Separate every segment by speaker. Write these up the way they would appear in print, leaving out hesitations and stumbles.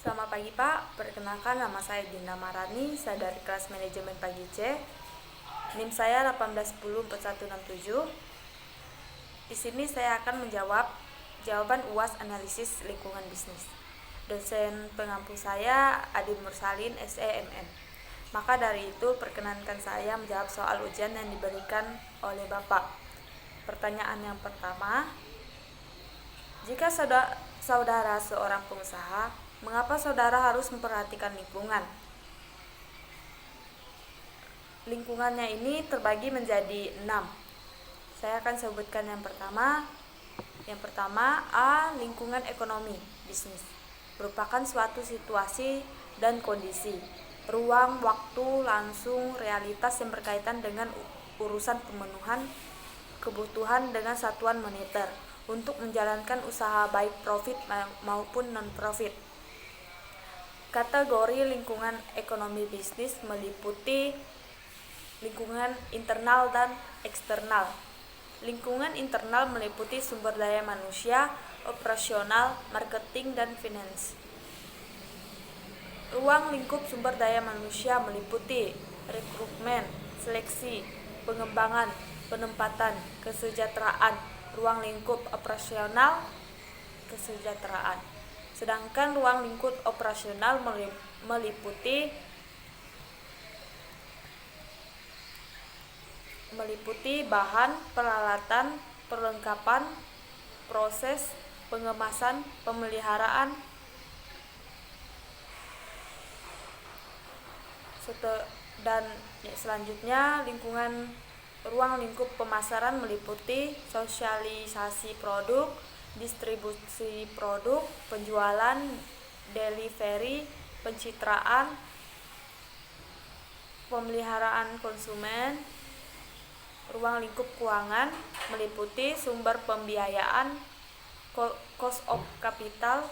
Speaker 1: Selamat pagi Pak, perkenalkan nama saya Dinda Marani, saya dari kelas manajemen pagi C. NIM saya 1810467. Di sini saya akan menjawab jawaban UAS analisis lingkungan bisnis. Dosen pengampu saya Adi Mursalin SEMM. Maka dari itu perkenankan saya menjawab soal ujian yang diberikan oleh Bapak. Pertanyaan yang pertama, jika saudara seorang pengusaha, mengapa saudara harus memperhatikan lingkungan? Lingkungannya ini terbagi menjadi 6. Saya akan sebutkan yang pertama. Yang pertama, A. Lingkungan ekonomi bisnis. Merupakan suatu situasi dan kondisi, ruang, waktu, langsung, realitas yang berkaitan dengan urusan pemenuhan kebutuhan dengan satuan moneter untuk menjalankan usaha baik profit maupun non-profit. Kategori lingkungan ekonomi bisnis meliputi lingkungan internal dan eksternal. Lingkungan internal meliputi sumber daya manusia, operasional, marketing, dan finance. Ruang lingkup sumber daya manusia meliputi rekrutmen, seleksi, pengembangan, penempatan, kesejahteraan. Ruang lingkup operasional, kesejahteraan. Sedangkan ruang lingkup operasional meliputi bahan, peralatan, perlengkapan, proses, pengemasan, pemeliharaan, dan selanjutnya ruang lingkup pemasaran meliputi sosialisasi produk, distribusi produk, penjualan, delivery, pencitraan, pemeliharaan konsumen. Ruang lingkup keuangan meliputi sumber pembiayaan, cost of capital,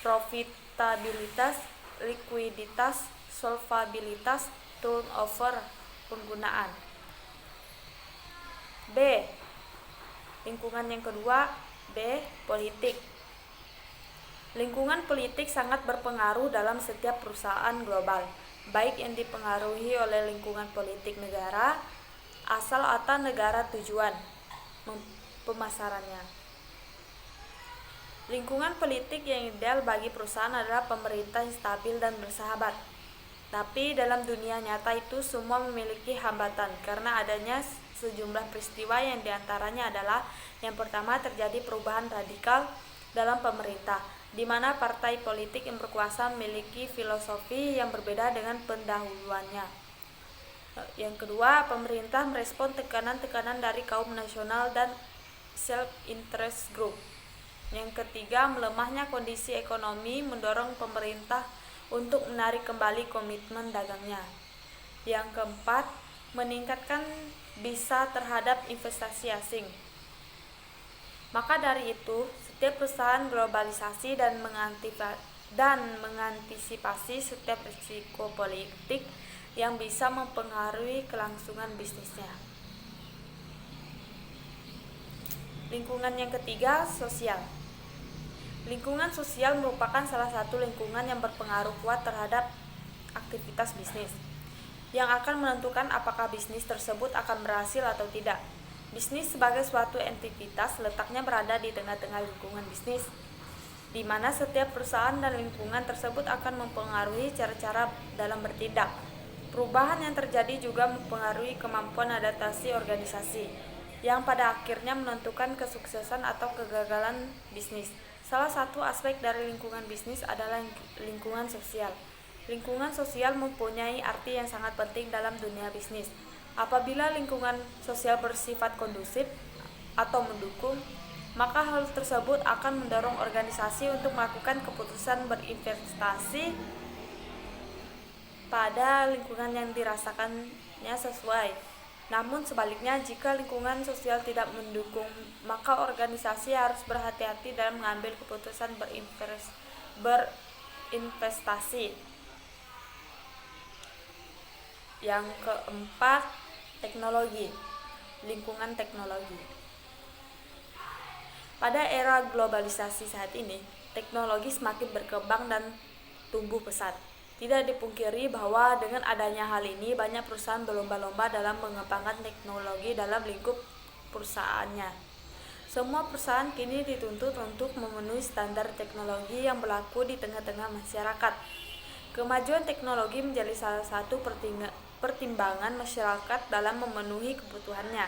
Speaker 1: profitabilitas, likuiditas, solvabilitas, turnover, penggunaan. B. Lingkungan yang kedua, B. Politik. Lingkungan politik sangat berpengaruh dalam setiap perusahaan global, baik yang dipengaruhi oleh lingkungan politik negara asal atau negara tujuan pemasarannya. Lingkungan politik yang ideal bagi perusahaan adalah pemerintah yang stabil dan bersahabat. Tapi dalam dunia nyata itu semua memiliki hambatan karena adanya sejumlah peristiwa yang diantaranya adalah yang pertama, terjadi perubahan radikal dalam pemerintah, di mana partai politik yang berkuasa memiliki filosofi yang berbeda dengan pendahuluannya. Yang kedua, pemerintah merespon tekanan-tekanan dari kaum nasional dan self-interest group. Yang ketiga, melemahnya kondisi ekonomi mendorong pemerintah untuk menarik kembali komitmen dagangnya. Yang keempat, meningkatkan bisa terhadap investasi asing. Maka dari itu, setiap perusahaan globalisasi dan mengantisipasi setiap risiko politik yang bisa mempengaruhi kelangsungan bisnisnya. Lingkungan yang ketiga, sosial. Lingkungan sosial merupakan salah satu lingkungan yang berpengaruh kuat terhadap aktivitas bisnis, yang akan menentukan apakah bisnis tersebut akan berhasil atau tidak. Bisnis sebagai suatu entitas letaknya berada di tengah-tengah lingkungan bisnis, di mana setiap perusahaan dan lingkungan tersebut akan mempengaruhi cara-cara dalam bertindak. Perubahan yang terjadi juga mempengaruhi kemampuan adaptasi organisasi, yang pada akhirnya menentukan kesuksesan atau kegagalan bisnis. Salah satu aspek dari lingkungan bisnis adalah lingkungan sosial. Lingkungan sosial mempunyai arti yang sangat penting dalam dunia bisnis. Apabila lingkungan sosial bersifat kondusif atau mendukung, maka hal tersebut akan mendorong organisasi untuk melakukan keputusan berinvestasi pada lingkungan yang dirasakannya sesuai. Namun sebaliknya, jika lingkungan sosial tidak mendukung, maka organisasi harus berhati-hati dalam mengambil keputusan berinvestasi. Yang keempat, teknologi. Lingkungan teknologi. Pada era globalisasi saat ini, teknologi semakin berkembang dan tumbuh pesat. Tidak dipungkiri bahwa dengan adanya hal ini, banyak perusahaan berlomba-lomba dalam mengembangkan teknologi dalam lingkup perusahaannya. Semua perusahaan kini dituntut untuk memenuhi standar teknologi yang berlaku di tengah-tengah masyarakat. Kemajuan teknologi menjadi salah satu pertimbangan masyarakat dalam memenuhi kebutuhannya,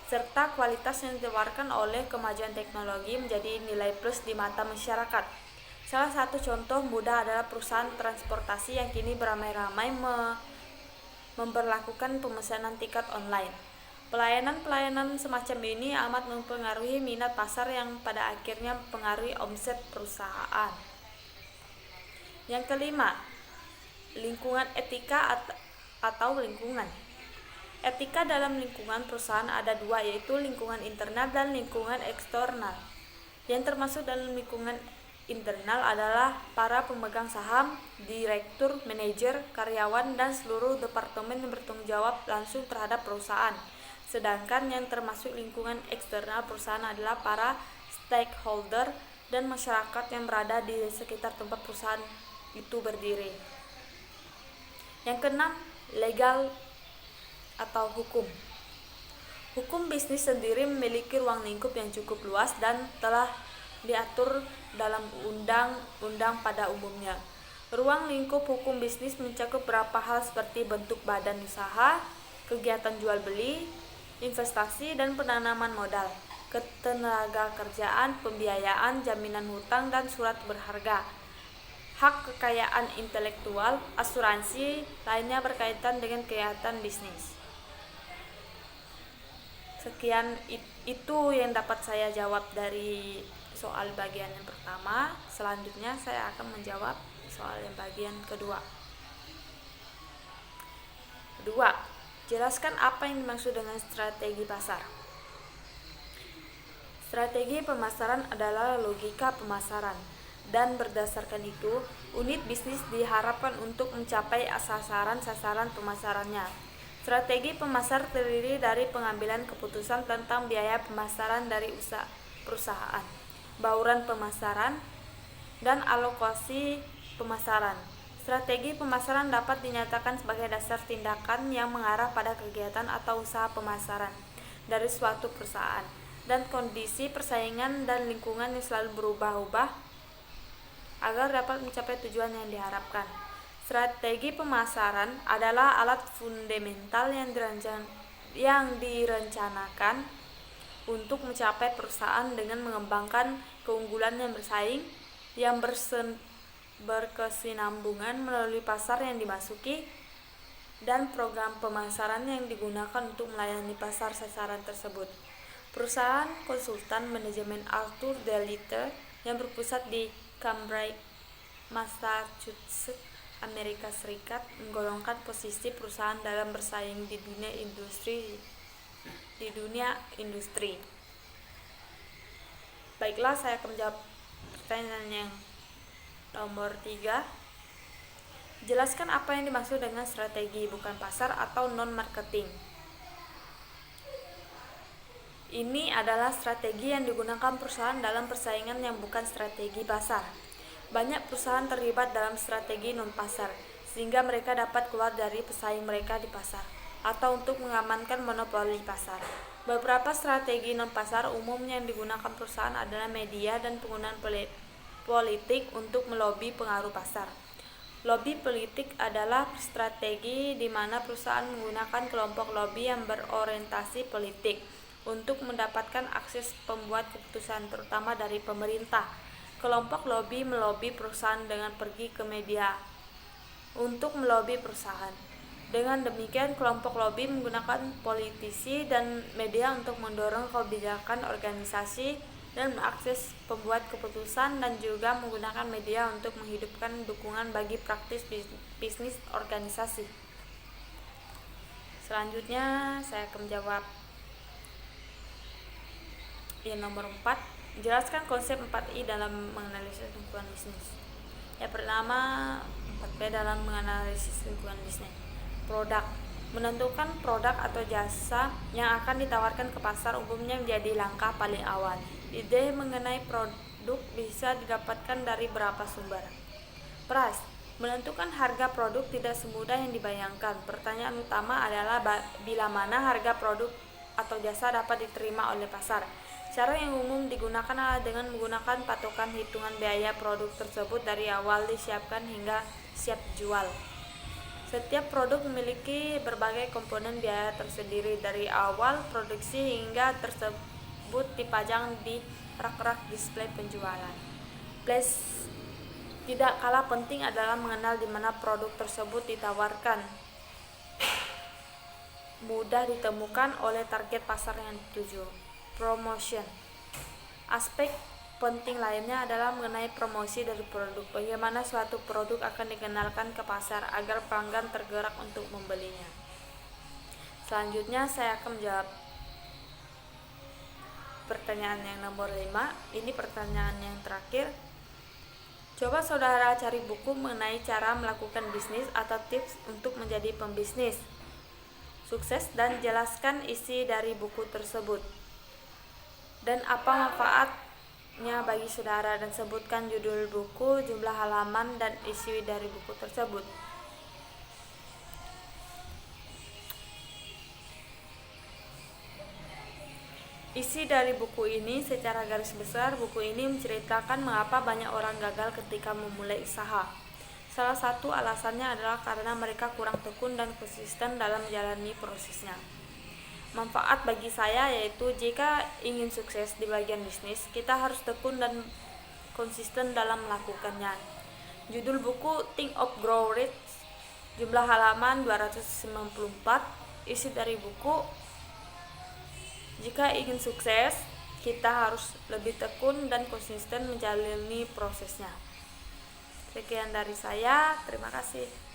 Speaker 1: serta kualitas yang ditawarkan oleh kemajuan teknologi menjadi nilai plus di mata masyarakat. Salah satu contoh mudah adalah perusahaan transportasi yang kini beramai-ramai memberlakukan pemesanan tiket online. Pelayanan-pelayanan semacam ini amat mempengaruhi minat pasar yang pada akhirnya mempengaruhi omset perusahaan. Yang kelima, lingkungan etika atau lingkungan. Etika dalam lingkungan perusahaan ada dua, yaitu lingkungan internal dan lingkungan eksternal. Yang termasuk dalam lingkungan internal adalah para pemegang saham, direktur, manajer, karyawan, dan seluruh departemen yang bertanggung jawab langsung terhadap perusahaan. Sedangkan yang termasuk lingkungan eksternal perusahaan adalah para stakeholder dan masyarakat yang berada di sekitar tempat perusahaan itu berdiri. Yang keenam, legal atau hukum. Hukum bisnis sendiri memiliki ruang lingkup yang cukup luas dan telah diatur dalam undang-undang pada umumnya. Ruang lingkup hukum bisnis mencakup beberapa hal seperti bentuk badan usaha, kegiatan jual beli, investasi dan penanaman modal, ketenagakerjaan, pembiayaan, jaminan hutang dan surat berharga, hak kekayaan intelektual, asuransi lainnya berkaitan dengan kegiatan bisnis. Sekian itu yang dapat saya jawab dari soal bagian yang pertama. Selanjutnya saya akan menjawab soal yang bagian kedua. Jelaskan apa yang dimaksud dengan strategi pasar. Strategi pemasaran adalah logika pemasaran, dan berdasarkan itu, unit bisnis diharapkan untuk mencapai sasaran-sasaran pemasarannya. Strategi pemasar terdiri dari pengambilan keputusan tentang biaya pemasaran dari perusahaan, bauran pemasaran, dan alokasi pemasaran. Strategi pemasaran dapat dinyatakan sebagai dasar tindakan yang mengarah pada kegiatan atau usaha pemasaran dari suatu perusahaan, dan kondisi persaingan dan lingkungan yang selalu berubah-ubah agar dapat mencapai tujuan yang diharapkan. Strategi pemasaran adalah alat fundamental yang direncanakan untuk mencapai perusahaan dengan mengembangkan keunggulan yang bersaing, yang berkesinambungan melalui pasar yang dimasuki, dan program pemasaran yang digunakan untuk melayani pasar sasaran tersebut. Perusahaan konsultan manajemen Arthur D. Little yang berpusat di Cambridge, Massachusetts, Amerika Serikat menggolongkan posisi perusahaan dalam bersaing di dunia industri. Baiklah, saya akan menjawab pertanyaan yang nomor 3. Jelaskan apa yang dimaksud dengan strategi bukan pasar atau non-marketing. Ini adalah strategi yang digunakan perusahaan dalam persaingan yang bukan strategi pasar. Banyak perusahaan terlibat dalam strategi non-pasar, sehingga mereka dapat keluar dari pesaing mereka di pasar, atau untuk mengamankan monopoli pasar. Beberapa strategi non-pasar umumnya yang digunakan perusahaan adalah media dan penggunaan politik untuk melobi pengaruh pasar. Lobi politik adalah strategi di mana perusahaan menggunakan kelompok lobi yang berorientasi politik untuk mendapatkan akses pembuat keputusan, terutama dari pemerintah. Kelompok lobi melobi perusahaan dengan pergi ke media untuk melobi perusahaan. Dengan demikian, kelompok lobi menggunakan politisi dan media untuk mendorong kebijakan organisasi dan mengakses pembuat keputusan, dan juga menggunakan media untuk menghidupkan dukungan bagi praktis bisnis organisasi. Selanjutnya, saya akan menjawab yang nomor 4. Jelaskan konsep 4I dalam menganalisis lingkungan bisnis. Yang pertama, 4P dalam menganalisis lingkungan bisnis. Produk. Menentukan produk atau jasa yang akan ditawarkan ke pasar umumnya menjadi langkah paling awal. Ide mengenai produk bisa didapatkan dari beberapa sumber. Price. Menentukan harga produk tidak semudah yang dibayangkan. Pertanyaan utama adalah bila mana harga produk atau jasa dapat diterima oleh pasar. Cara yang umum digunakan adalah dengan menggunakan patokan hitungan biaya produk tersebut dari awal disiapkan hingga siap jual. Setiap produk memiliki berbagai komponen biaya tersendiri dari awal produksi hingga tersebut dipajang di rak-rak display penjualan. Plus, tidak kalah penting adalah mengenal di mana produk tersebut ditawarkan, mudah ditemukan oleh target pasar yang dituju. Promotion. Aspek penting lainnya adalah mengenai promosi dari produk. Bagaimana suatu produk akan dikenalkan ke pasar agar pelanggan tergerak untuk membelinya. Selanjutnya saya akan menjawab pertanyaan yang nomor 5. Ini pertanyaan yang terakhir. Coba saudara cari buku mengenai cara melakukan bisnis atau tips untuk menjadi pembisnis sukses dan jelaskan isi dari buku tersebut dan apa manfaatnya bagi saudara, dan sebutkan judul buku, jumlah halaman, dan isi dari buku tersebut. Isi dari buku ini secara garis besar, buku ini menceritakan mengapa banyak orang gagal ketika memulai usaha. Salah satu alasannya adalah karena mereka kurang tekun dan konsisten dalam menjalani prosesnya. Manfaat bagi saya yaitu jika ingin sukses di bagian bisnis, kita harus tekun dan konsisten dalam melakukannya. Judul buku Think of Grow Rich, jumlah halaman 294. Isi dari buku: jika ingin sukses, kita harus lebih tekun dan konsisten menjalani prosesnya. Sekian dari saya, terima kasih.